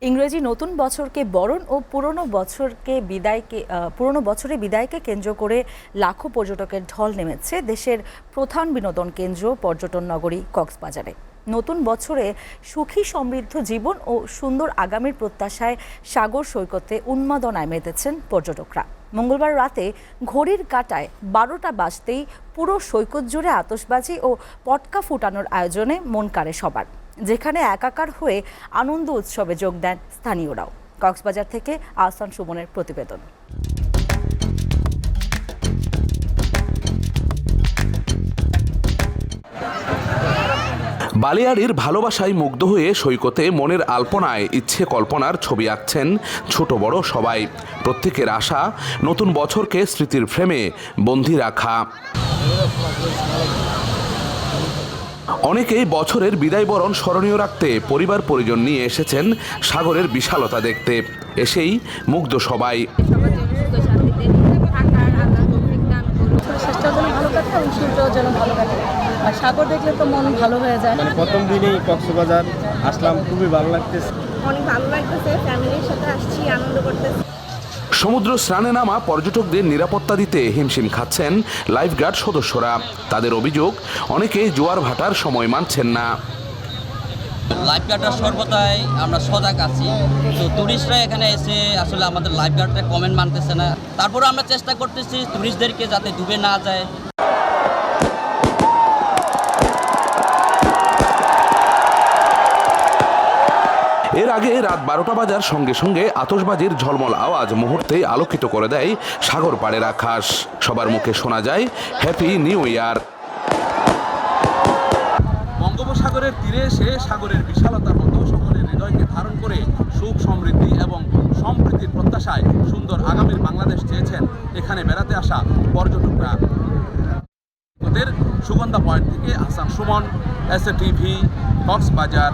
ইংরেজি নতুন বছরকে বরণ ও পুরনো বছরে বিদায়কে কেন্দ্র করে লাখো পর্যটকের ঢল নেমেছে দেশের প্রধান বিনোদন কেন্দ্র পর্যটন নগরী কক্সবাজারে। নতুন বছরে সুখী সমৃদ্ধ জীবন ও সুন্দর আগামীর প্রত্যাশায় সাগর সৈকতে উন্মাদনায় মেতেছেন পর্যটকরা। মঙ্গলবার রাতে ঘড়ির কাঁটায় 12টা বাজতেই পুরো সৈকত জুড়ে আতশবাজি ও পটকা ফুটানোর আয়োজনে মন কাড়ে সবার, যেখানে একাকার হয়ে আনন্দ উৎসবে যোগ দেন স্থানীয়রাও। কক্সবাজার থেকে আহসান সুমনের প্রতিবেদন। বালিয়াড়ির ভালোবাসায় মুগ্ধ হয়ে সৈকতে মনের আলপনায় ইচ্ছে কল্পনার ছবি আঁকছেন ছোট বড় সবাই। প্রত্যেকের আশা নতুন বছরকে স্মৃতির ফ্রেমে বন্দী রাখা। অনেকেই বছরের বিদায় বরণ স্মরণীয় রাখতে পরিবার পরিজন নিয়ে এসেছেন সাগরের বিশালতা দেখতে। এসেই মুগ্ধ সবাই। সাগর দেখলে তো মন ভালো হয়ে যায়। মানে প্রথম দিনেই কক্সবাজার আসলাম, খুবই ভালো লাগতেছে। অনেক ভালো লাগতেছে, ফ্যামিলির সাথে আসছি, আনন্দ করতেছি। সমুদ্র স্নানে নামা পর্যটকদের নিরাপত্তা দিতে হিমশিম খাচ্ছেন লাইফগার্ড সদস্যরা। তাদের অভিযোগ, অনেকে জোয়ার ভাটার সময় মানছেন না। লাইফগার্ডরা সর্বদাই আমরা সজাগ আছি, তো টুরিস্টরা এখানে এসে আসলে আমাদের লাইফগার্ডরা কমেন্ট মানতেছে না। তারপরে আমরা চেষ্টা করতেছি টুরিস্টদেরকে যাতে ডুবে না যায়। এর আগে রাত 12টা বাজার সঙ্গে সঙ্গে আতশবাজির ঝলমল আওয়াজ মুহূর্তেই আলোকিত করে দেয় সাগর পাড়ের আকাশ। সবার মুখে শোনা যায় হ্যাপি নিউ ইয়ার। বঙ্গোপসাগরের তীরে এসে সাগরের বিশালতার মতো সকলের হৃদয়কে ধারণ করে সুখ সমৃদ্ধি এবং সম্প্রীতির প্রত্যাশায় সুন্দর আগামীর বাংলাদেশ চেয়েছেন এখানে বেড়াতে আসা পর্যটকরা। সুগন্ধা পয়েন্ট থেকে আহসান সুমন, এসএ টিভি, কক্সবাজার।